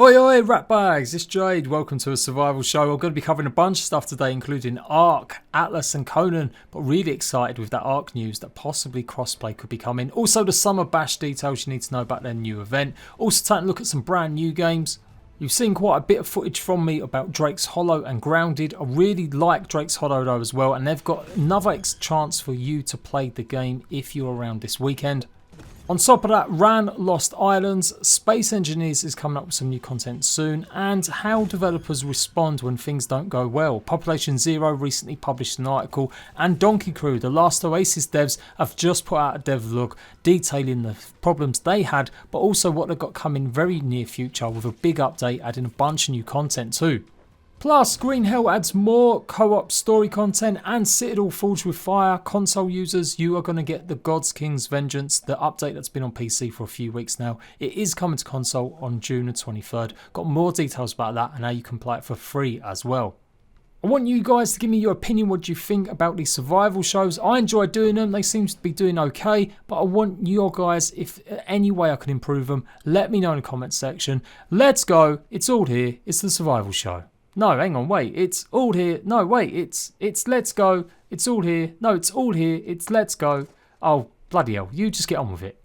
Oi oi rat bags, it's Jade, welcome to a survival show. I'm going to be covering a bunch of stuff today including ARK, Atlas and Conan, but really excited with that ARK news that possibly crossplay could be coming. Also the summer bash details you need to know about their new event. Also taking a look at some brand new games. You've seen quite a bit of footage from me about Drake's Hollow and Grounded. I really like Drake's Hollow though as well, and they've got another chance for you to play the game if you're around this weekend. On top of that, Ran Lost Islands, Space Engineers is coming up with some new content soon, and how developers respond when things don't go well. Population Zero recently published an article, and Donkey Crew, the last Oasis devs, have just put out a devlog detailing the problems they had, but also what they've got coming very near future with a big update adding a bunch of new content too. Plus, Green Hell adds more co-op story content, and Citadel Forged with Fire. Console users, you are going to get the God's King's Vengeance, the update that's been on PC for a few weeks now. It is coming to console on June the 23rd. Got more details about that and how you can play it for free as well. I want you guys to give me your opinion. What do you think about these survival shows? I enjoy doing them. They seem to be doing okay, but I want your guys, if any way I can improve them, let me know in the comments section. Let's go. It's all here. It's the survival show. No, hang on, wait, it's all here. No, wait, it's let's go. It's all here. No, it's all here. It's let's go. Oh, bloody hell, you just get on with it.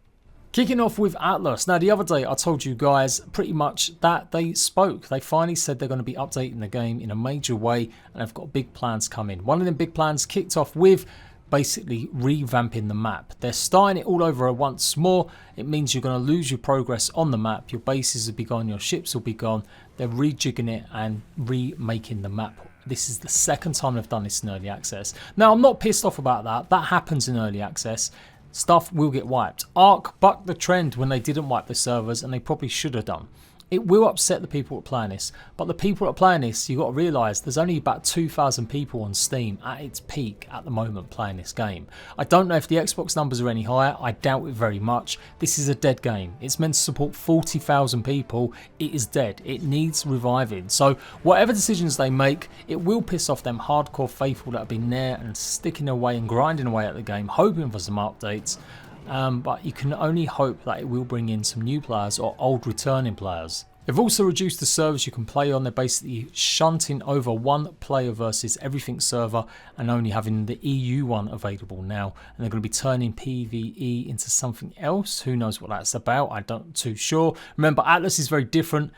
Kicking off with Atlas. Now, the other day I told you guys pretty much that they spoke. They finally said they're going to be updating the game in a major way, and they've got big plans coming. One of them big plans kicked off with basically revamping the map. They're starting it all over once more. It means you're going to lose your progress on the map. Your bases will be gone, your ships will be gone. They're rejigging it and remaking the map. This is the second time they've done this in early access. Now, I'm not pissed off about that. That happens in early access. Stuff will get wiped. ARK bucked the trend when they didn't wipe the servers, and they probably should have done. It will upset the people that are playing this, but the people that are playing this, you've got to realise there's only about 2,000 people on Steam at its peak at the moment playing this game. I don't know if the Xbox numbers are any higher. I doubt it very much. This is a dead game. It's meant to support 40,000 people. It is dead. It needs reviving. So whatever decisions they make, it will piss off them hardcore faithful that have been there and sticking away and grinding away at the game, hoping for some updates. But you can only hope that it will bring in some new players or old returning players. They've also reduced the servers you can play on. They're basically shunting over one player versus everything server and only having the EU one available now. And they're going to be turning PvE into something else. Who knows what that's about? I'm not too sure. Remember, Atlas is very different.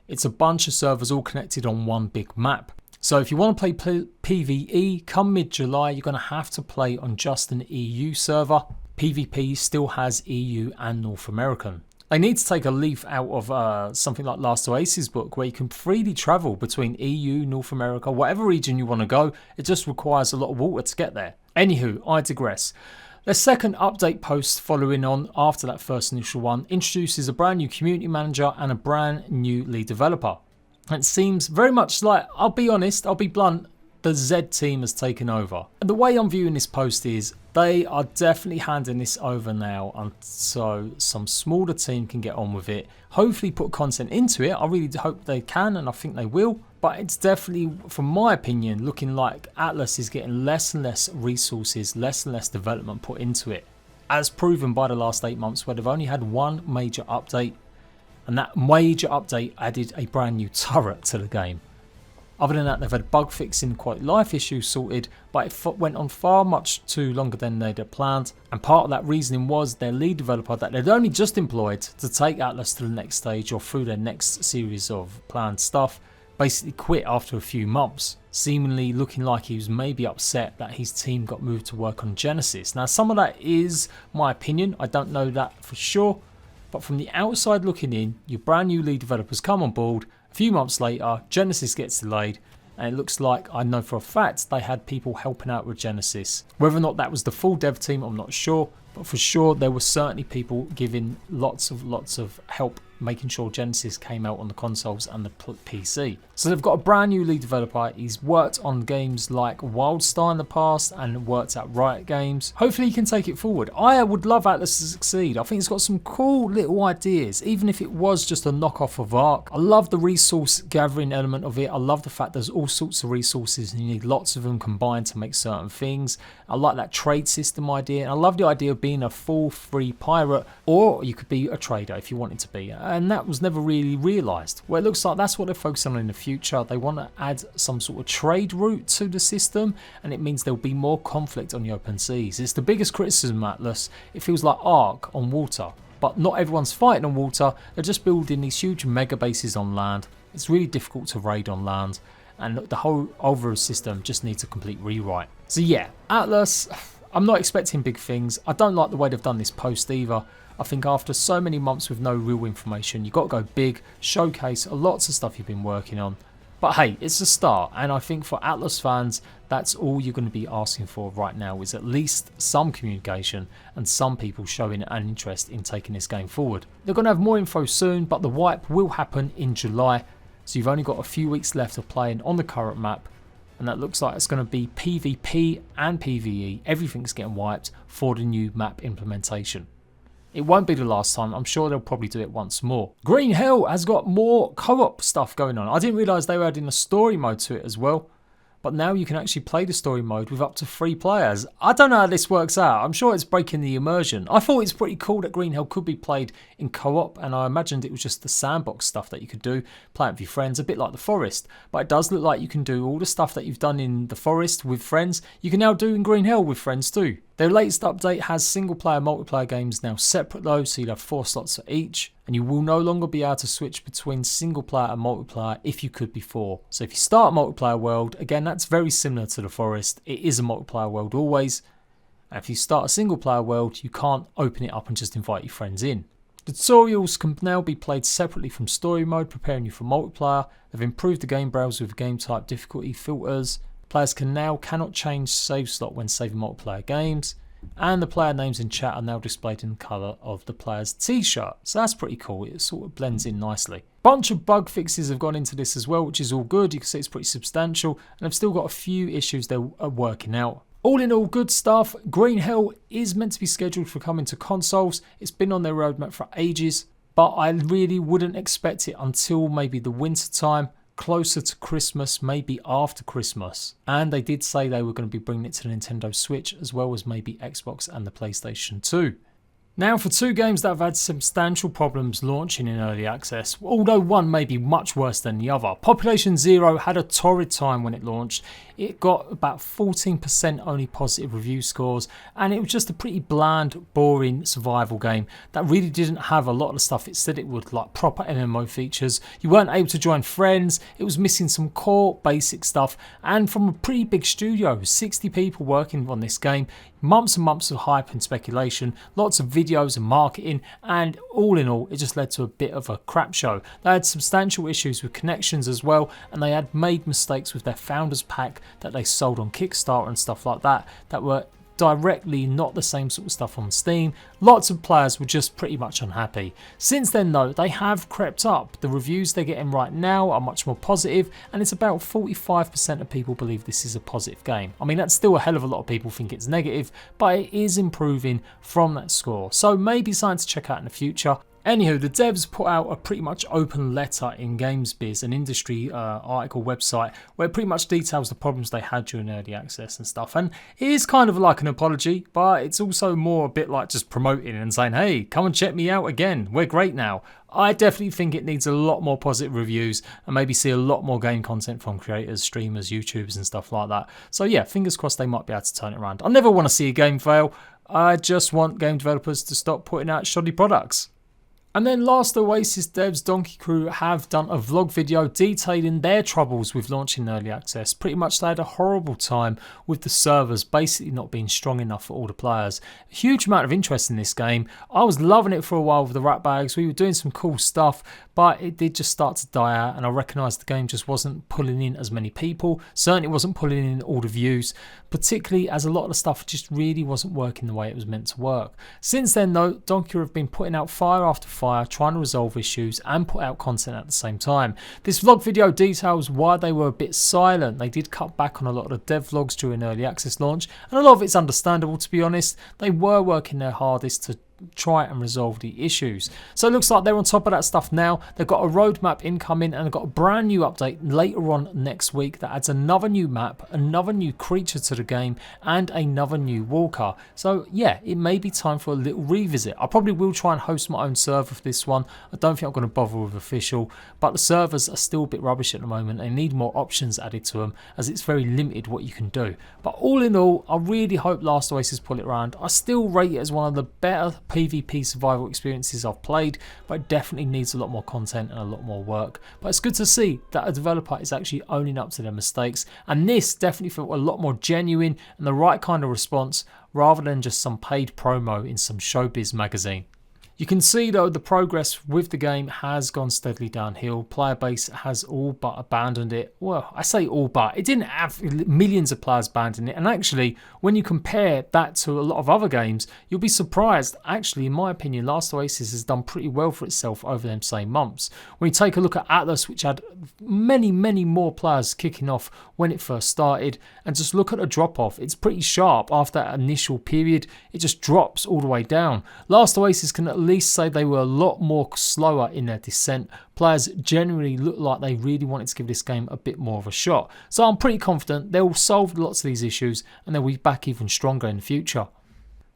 It's a bunch of servers all connected on one big map. So if you want to play PvE come mid-July, you're going to have to play on just an EU server. PvP still has EU and North American. They need to take a leaf out of something like Last Oasis book where you can freely travel between EU, North America, whatever region you want to go. It just requires a lot of water to get there. Anywho, I digress. Their second update post following on after that first initial one introduces a brand new community manager and a brand new lead developer. It seems very much like, I'll be honest, I'll be blunt, the Z team has taken over. And the way I'm viewing this post is they are definitely handing this over now, and so some smaller team can get on with it. Hopefully put content into it. I really hope they can, and I think they will. But it's definitely, from my opinion, looking like Atlas is getting less and less resources, less and less development put into it. As proven by the last 8 months where they've only had one major update, and that major update added a brand new turret to the game. Other than that, they've had bug fixing, quite life issues sorted, but it went on far much too longer than they'd had planned. And part of that reasoning was their lead developer that they'd only just employed to take Atlas to the next stage or through their next series of planned stuff, basically quit after a few months, seemingly looking like he was maybe upset that his team got moved to work on Genesis. Now, some of that is my opinion. I don't know that for sure, but from the outside looking in, your brand new lead developers come on board. A few months later, Genesis gets delayed, and it looks like, I know for a fact, they had people helping out with Genesis. Whether or not that was the full dev team, I'm not sure, but for sure there were certainly people giving lots of help making sure Genesis came out on the consoles and the PC. So they've got a brand new lead developer. He's worked on games like WildStar in the past and worked at Riot Games. Hopefully he can take it forward. I would love Atlas to succeed. I think it's got some cool little ideas, even if it was just a knockoff of ARK. I love the resource gathering element of it. I love the fact there's all sorts of resources and you need lots of them combined to make certain things. I like that trade system idea. And I love the idea of being a full free pirate, or you could be a trader if you wanted to be. and that was never really realised. Well, it looks like that's what they're focusing on in the future. They want to add some sort of trade route to the system, and it means there'll be more conflict on the open seas. It's the biggest criticism of Atlas. It feels like ARK on water, but not everyone's fighting on water. They're just building these huge mega bases on land. It's really difficult to raid on land, and the whole overall system just needs a complete rewrite. So yeah, Atlas, I'm not expecting big things. I don't like the way they've done this post either. I think after so many months with no real information, you've got to go big, showcase lots of stuff you've been working on. But hey, it's a start, and I think for Atlas fans, that's all you're going to be asking for right now, is at least some communication and some people showing an interest in taking this game forward. They're going to have more info soon, but the wipe will happen in July, so you've only got a few weeks left of playing on the current map, and that looks like it's going to be PvP and PvE. Everything's getting wiped for the new map implementation. It won't be the last time. I'm sure they'll probably do it once more. Green Hell has got more co-op stuff going on. I didn't realise they were adding a story mode to it as well. But now you can actually play the story mode with up to 3 players. I don't know how this works out. I'm sure it's breaking the immersion. I thought it's pretty cool that Green Hell could be played in co-op, and I imagined it was just the sandbox stuff that you could do, play it with your friends, a bit like the Forest. But it does look like you can do all the stuff that you've done in the Forest with friends, you can now do in Green Hell with friends too. Their latest update has single player multiplayer games now separate though, so you'll have 4 slots for each, and you will no longer be able to switch between single player and multiplayer if you could before. So if you start a multiplayer world, again that's very similar to the Forest, it is a multiplayer world always, and if you start a single player world you can't open it up and just invite your friends in. The tutorials can now be played separately from story mode, preparing you for multiplayer. They've improved the game browser with game type difficulty filters. Players cannot change save slot when saving multiplayer games, and the player names in chat are now displayed in the colour of the player's t-shirt, so that's pretty cool. It sort of blends in nicely. Bunch of bug fixes have gone into this as well, which is all good. You can see it's pretty substantial, and I've still got a few issues they're working out. All in all, good stuff. Green Hell is meant to be scheduled for coming to consoles. It's been on their roadmap for ages, but I really wouldn't expect it until maybe the winter time, closer to Christmas, maybe after Christmas. And they did say they were going to be bringing it to the Nintendo Switch as well as maybe Xbox and the PlayStation 2. Now for 2 games that have had substantial problems launching in early access, although one may be much worse than the other. Population Zero had a torrid time when it launched. It got about 14% only positive review scores, and it was just a pretty bland, boring survival game that really didn't have a lot of the stuff it said it would, like proper MMO features. You weren't able to join friends, it was missing some core basic stuff, and from a pretty big studio, 60 people working on this game, months and months of hype and speculation, lots of videos and marketing, and all in all it just led to a bit of a crap show. They had substantial issues with connections as well, and they had made mistakes with their founders pack that they sold on Kickstarter and stuff like that were directly not the same sort of stuff on Steam. Lots of players were just pretty much unhappy. Since then though, they have crept up. The reviews they're getting right now are much more positive, and it's about 45% of people believe this is a positive game. I mean, that's still a hell of a lot of people think it's negative, but it is improving from that score, so maybe something to check out in the future. Anywho, the devs put out a pretty much open letter in GamesBiz, an industry article website, where it pretty much details the problems they had during early access and stuff. And it is kind of like an apology, but it's also more a bit like just promoting and saying, hey, come and check me out again. We're great now. I definitely think it needs a lot more positive reviews and maybe see a lot more game content from creators, streamers, YouTubers and stuff like that. So yeah, fingers crossed they might be able to turn it around. I never want to see a game fail. I just want game developers to stop putting out shoddy products. And then last, Oasis devs Donkey Crew have done a vlog video detailing their troubles with launching early access. Pretty much they had a horrible time with the servers basically not being strong enough for all the players. A huge amount of interest in this game. I was loving it for a while with the rat bags. We were doing some cool stuff, but it did just start to die out, and I recognised the game just wasn't pulling in as many people. Certainly wasn't pulling in all the views, particularly as a lot of the stuff just really wasn't working the way it was meant to work. Since then though, Donkey Crew have been putting out fire after fire, trying to resolve issues and put out content at the same time. This vlog video details why they were a bit silent. They did cut back on a lot of the dev vlogs during early access launch, and a lot of it's understandable, to be honest. They were working their hardest to try and resolve the issues. So it looks like they're on top of that stuff now. They've got a roadmap incoming, and they've got a brand new update later on next week that adds another new map, another new creature to the game, and another new walker. So yeah, it may be time for a little revisit. I probably will try and host my own server for this one. I don't think I'm going to bother with official, but the servers are still a bit rubbish at the moment. They need more options added to them, as it's very limited what you can do. But all in all, I really hope Last Oasis pull it around. I still rate it as one of the better PvP survival experiences I've played, but it definitely needs a lot more content and a lot more work. But it's good to see that a developer is actually owning up to their mistakes, and this definitely felt a lot more genuine and the right kind of response, rather than just some paid promo in some showbiz magazine. You can see though the progress with the game has gone steadily downhill. Player base has all but abandoned it. Well, I say all but. It didn't have millions of players abandoning it. And actually, when you compare that to a lot of other games, you'll be surprised. Actually, in my opinion, Last Oasis has done pretty well for itself over them same months. When you take a look at Atlas, which had many more players kicking off when it first started, and just look at the drop off, it's pretty sharp. After that initial period, it just drops all the way down. Last Oasis can at least say they were a lot more slower in their descent. Players generally look like they really wanted to give this game a bit more of a shot. So I'm pretty confident they'll solve lots of these issues and they'll be back even stronger in the future.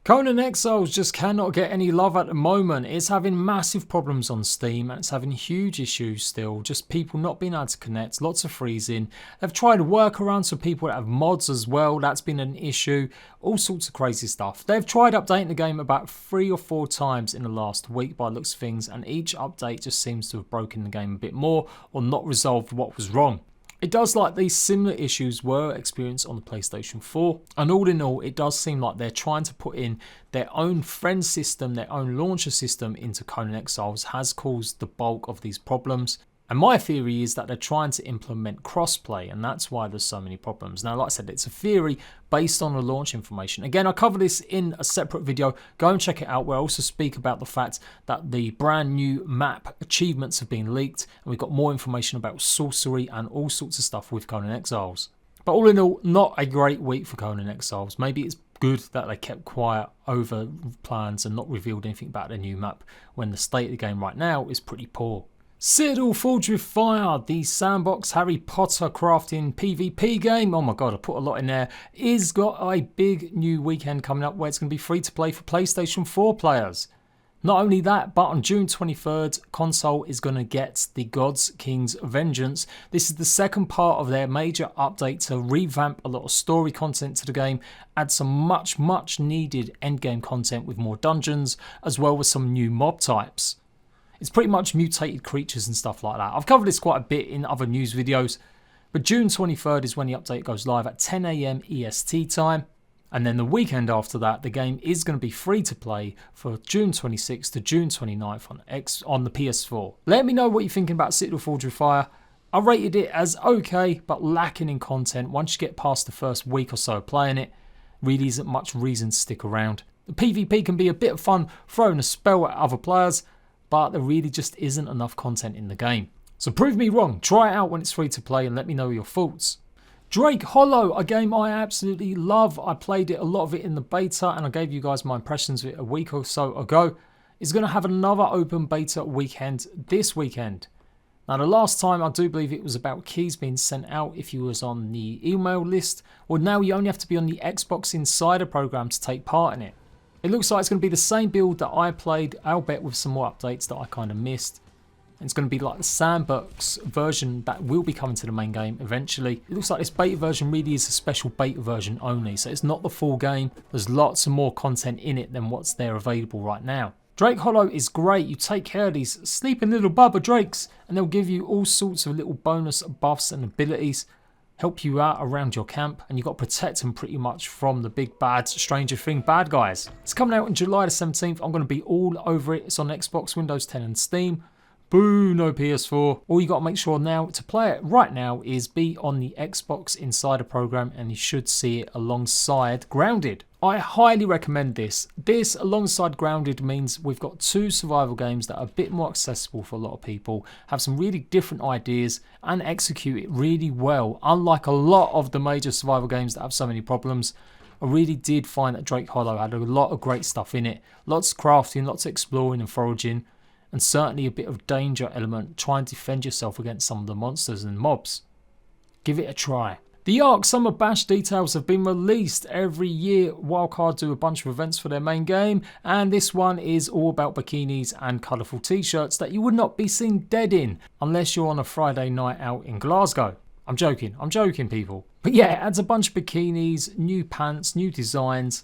Conan Exiles just cannot get any love at the moment. It's having massive problems on Steam, and it's having huge issues still. Just people not being able to connect, lots of freezing. They've tried workarounds for people that have mods as well. That's been an issue. All sorts of crazy stuff. They've tried updating the game about 3 or 4 times in the last week by the looks of things, and each update just seems to have broken the game a bit more or not resolved what was wrong. It does like these similar issues were experienced on the PlayStation 4, and all in all it does seem like they're trying to put in their own friend system, their own launcher system into Conan Exiles has caused the bulk of these problems. And my theory is that they're trying to implement crossplay, and that's why there's so many problems. Now, like I said, it's a theory based on the launch information. Again, I cover this in a separate video. Go and check it out, where I also speak about the fact that the brand new map achievements have been leaked, and we've got more information about sorcery and all sorts of stuff with Conan Exiles. But all in all, not a great week for Conan Exiles. Maybe it's good that they kept quiet over plans and not revealed anything about their new map, when the state of the game right now is pretty poor. Citadel Forged with Fire, the sandbox Harry Potter crafting PvP game, oh my god, I put a lot in there, is got a big new weekend coming up where it's going to be free to play for PlayStation 4 players. Not only that, but on June 23rd, console is going to get the Gods King's Vengeance. This is the second part of their major update to revamp a lot of story content to the game, add some much needed endgame content with more dungeons, as well as some new mob types. It's pretty much mutated creatures and stuff like that. I've covered this quite a bit in other news videos, but June 23rd is when the update goes live at 10 AM EST time. And then the weekend after that, the game is going to be free to play for June 26th to June 29th on the PS4. Let me know what you're thinking about Citadel Forged with Fire. I rated it as okay, but lacking in content. Once you get past the first week or so of playing it, really isn't much reason to stick around. The PvP can be a bit of fun throwing a spell at other players, but there really just isn't enough content in the game. So prove me wrong, try it out when it's free to play and let me know your thoughts. Drake Hollow, a game I absolutely love. I played it, a lot of it in the beta, and I gave you guys my impressions of it a week or so ago. It's going to have another open beta weekend this weekend. Now, the last time I do believe it was about keys being sent out if you was on the email list. Well, now you only have to be on the Xbox Insider program to take part in it. It looks like it's going to be the same build that I played, albeit with some more updates that I kind of missed. And it's going to be like the sandbox version that will be coming to the main game eventually. It looks like this beta version really is a special beta version only, so it's not the full game. There's lots of more content in it than what's there available right now. Drake Hollow is great. You take care of these sleeping little Bubba Drakes, and they'll give you all sorts of little bonus buffs and abilities, help you out around your camp, and you've got to protect them pretty much from the big bad Stranger Thing bad guys. It's coming out on July the 17th. I'm going to be all over it. It's on Xbox, Windows 10 and Steam. Boo, no PS4. All you got to make sure now to play it right now is be on the Xbox Insider program, and you should see it alongside Grounded. I highly recommend this. This alongside Grounded means we've got 2 survival games that are a bit more accessible for a lot of people, have some really different ideas and execute it really well. Unlike a lot of the major survival games that have so many problems, I really did find that Drake Hollow had a lot of great stuff in it. Lots of crafting, lots of exploring and foraging, and certainly a bit of danger element. Try and defend yourself against some of the monsters and mobs. Give it a try. The ARK Summer Bash details have been released. Every year Wildcard do a bunch of events for their main game, and this one is all about bikinis and colourful t-shirts that you would not be seen dead in unless you're on a Friday night out in Glasgow. I'm joking people. But yeah, it adds a bunch of bikinis, new pants, new designs,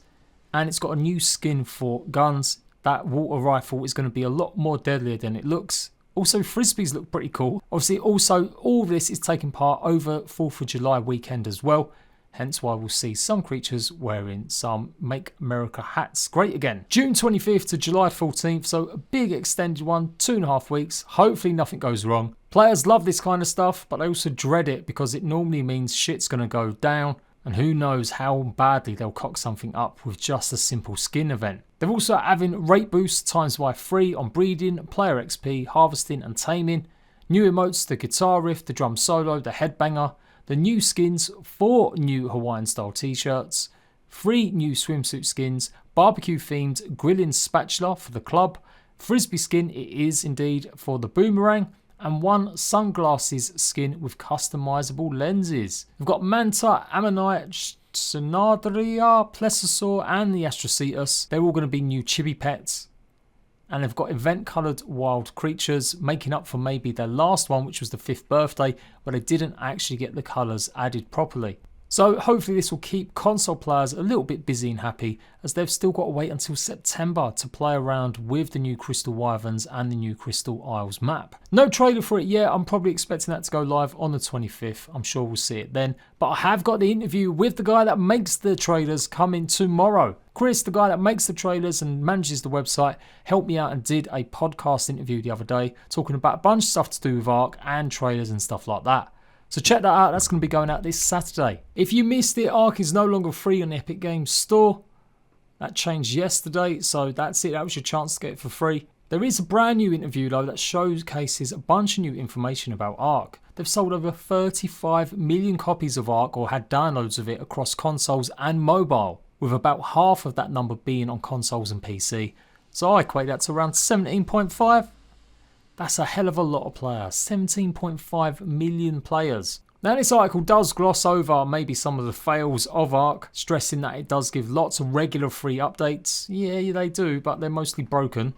and it's got a new skin for guns. That water rifle is going to be a lot more deadlier than it looks. Also, frisbees look pretty cool. Obviously, also, all this is taking part over 4th of July weekend as well. Hence why we'll see some creatures wearing some Make America hats great again. June 25th to July 14th, so a big extended one, 2.5 weeks. Hopefully nothing goes wrong. Players love this kind of stuff, but they also dread it because it normally means shit's going to go down. And who knows how badly they'll cock something up with just a simple skin event. They're also having rate boosts times by 3 on breeding, player XP, harvesting and taming. New emotes, the guitar riff, the drum solo, the headbanger. The new skins, 4 new Hawaiian style t-shirts. 3 new swimsuit skins. Barbecue themed grilling spatula for the club. Frisbee skin it is indeed for the boomerang. And 1 sunglasses skin with customizable lenses. We've got Manta, Ammonite, Synadria, Plesiosaur and the Astrocetus. They're all going to be new chibi pets. And they've got event coloured wild creatures, making up for maybe their last one, which was the 5th birthday, where they didn't actually get the colours added properly. So hopefully this will keep console players a little bit busy and happy, as they've still got to wait until September to play around with the new Crystal Wyverns and the new Crystal Isles map. No trailer for it yet. I'm probably expecting that to go live on the 25th. I'm sure we'll see it then. But I have got the interview with the guy that makes the trailers coming tomorrow. Chris, the guy that makes the trailers and manages the website, helped me out and did a podcast interview the other day talking about a bunch of stuff to do with ARK and trailers and stuff like that. So check that out, that's going to be going out this Saturday. If you missed it, ARK is no longer free on the Epic Games Store. That changed yesterday, so that's it, that was your chance to get it for free. There is a brand new interview though that showcases a bunch of new information about ARK. They've sold over 35 million copies of ARK or had downloads of it across consoles and mobile, with about half of that number being on consoles and PC. So I equate that to around 17.5. That's a hell of a lot of players, 17.5 million players. Now this article does gloss over maybe some of the fails of ARK, stressing that it does give lots of regular free updates. Yeah, they do, but they're mostly broken.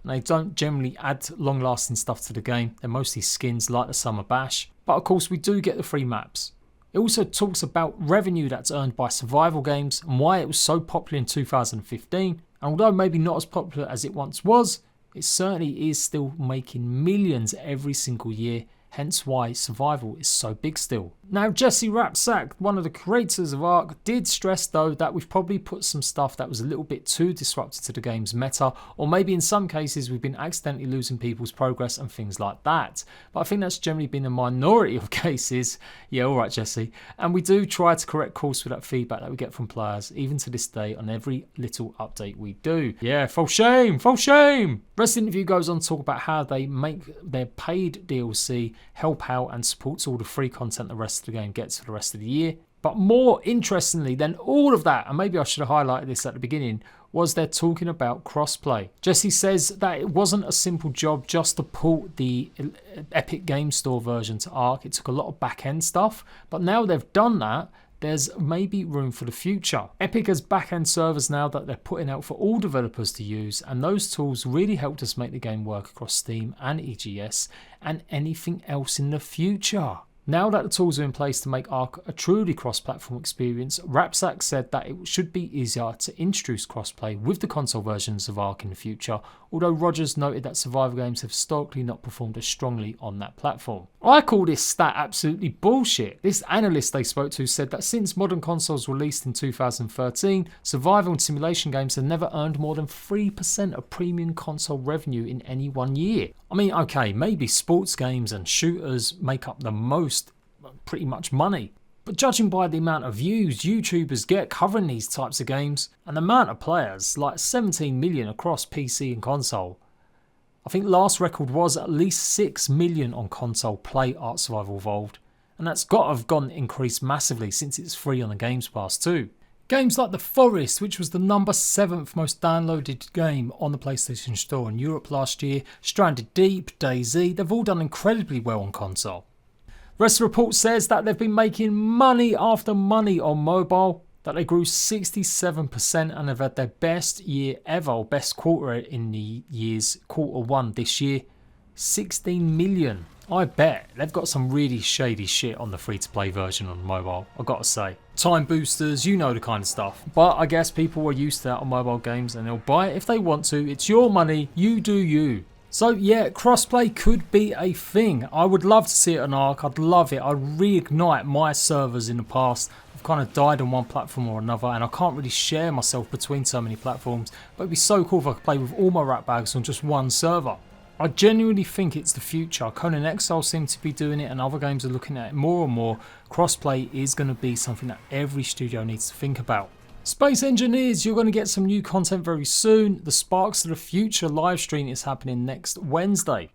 And they don't generally add long lasting stuff to the game. They're mostly skins like the Summer Bash. But of course we do get the free maps. It also talks about revenue that's earned by survival games and why it was so popular in 2015. And although maybe not as popular as it once was, it certainly is still making millions every single year, hence why survival is so big still. Now Jesse Rapsack, one of the creators of ARK, did stress though that we've probably put some stuff that was a little bit too disruptive to the game's meta, or maybe in some cases we've been accidentally losing people's progress and things like that. But I think that's generally been a minority of cases. Yeah, alright Jesse. And we do try to correct course with that feedback that we get from players, even to this day on every little update we do. Yeah, full shame, full shame! The rest of the interview goes on to talk about how they make their paid DLC help out and supports all the free content the rest of the game gets for the rest of the year. But more interestingly than all of that, and maybe I should have highlighted this at the beginning, was they're talking about crossplay. Jesse says that it wasn't a simple job just to port the Epic Game Store version to ARK. It took a lot of back-end stuff, but now they've done that, there's maybe room for the future. Epic has back-end servers now that they're putting out for all developers to use, and those tools really helped us make the game work across Steam and EGS and anything else in the future. Now that the tools are in place to make ARK a truly cross-platform experience, Rapsack said that it should be easier to introduce crossplay with the console versions of ARK in the future, although Rogers noted that survival games have historically not performed as strongly on that platform. I call this stat absolutely bullshit. This analyst they spoke to said that since modern consoles released in 2013, survival and simulation games have never earned more than 3% of premium console revenue in any one year. I mean, okay, maybe sports games and shooters make up the most, pretty much money. But judging by the amount of views YouTubers get covering these types of games, and the amount of players, like 17 million across PC and console, I think last record was at least 6 million on console play ARK Survival Evolved, and that's got to have increased massively since it's free on the Games Pass too. Games like The Forest, which was the number 7th most downloaded game on the PlayStation Store in Europe last year, Stranded Deep, DayZ, they've all done incredibly well on console. The rest of the report says that they've been making money after money on mobile, that they grew 67% and have had their best year ever, or best quarter in the year's Q1 this year, 16 million. I bet they've got some really shady shit on the free-to-play version on mobile, I've got to say. Time boosters, you know the kind of stuff. But I guess people are used to that on mobile games and they'll buy it if they want to. It's your money, you do you. So yeah, crossplay could be a thing. I would love to see it on ARK, I'd love it. I'd reignite my servers in the past. I've kind of died on one platform or another and I can't really share myself between so many platforms. But it'd be so cool if I could play with all my rat bags on just one server. I genuinely think it's the future. Conan Exiles seem to be doing it and other games are looking at it more and more. Crossplay is going to be something that every studio needs to think about. Space Engineers, you're going to get some new content very soon. The Sparks of the Future live stream is happening next Wednesday.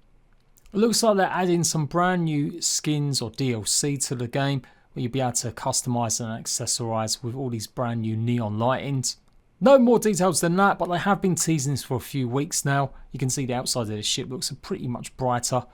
It looks like they're adding some brand new skins or DLC to the game where you'll be able to customise and accessorise with all these brand new neon lightings. No more details than that, but they have been teasing this for a few weeks now. You can see the outside of the ship looks pretty much brighter.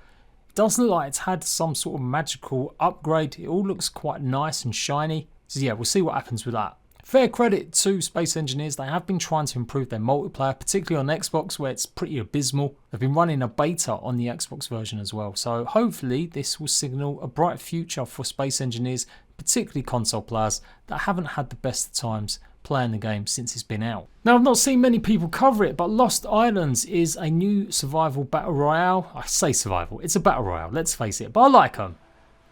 It does look like it's had some sort of magical upgrade. It all looks quite nice and shiny. So yeah, we'll see what happens with that. Fair credit to Space Engineers, they have been trying to improve their multiplayer, particularly on Xbox where it's pretty abysmal. They've been running a beta on the Xbox version as well. So hopefully this will signal a bright future for Space Engineers, particularly console players that haven't had the best of times playing the game since it's been out. Now I've not seen many people cover it, but Lost Islands is a new survival battle royale. I say survival, it's a battle royale, let's face it, but I like them.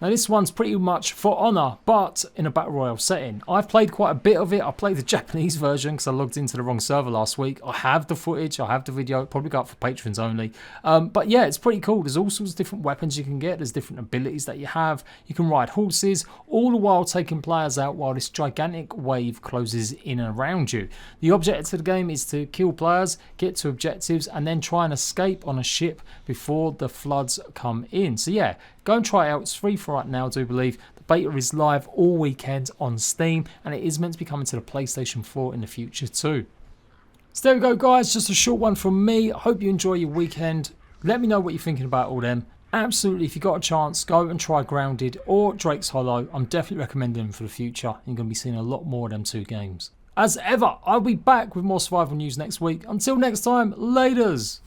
Now this one's pretty much for honour, but in a battle royale setting. I've played quite a bit of it. I played the Japanese version because I logged into the wrong server last week. I have the footage, I have the video, probably got up for patrons only. But yeah, it's pretty cool. There's all sorts of different weapons you can get. There's different abilities that you have. You can ride horses, all the while taking players out while this gigantic wave closes in and around you. The objective of the game is to kill players, get to objectives, and then try and escape on a ship before the floods come in. So yeah, go and try it out. It's free for right now, I do believe. The beta is live all weekend on Steam and it is meant to be coming to the PlayStation 4 in the future too. So there we go guys, just a short one from me. I hope you enjoy your weekend. Let me know what you're thinking about all them. Absolutely, if you got a chance, go and try Grounded or Drake's Hollow. I'm definitely recommending them for the future. You're going to be seeing a lot more of them two games. As ever, I'll be back with more survival news next week. Until next time, laters!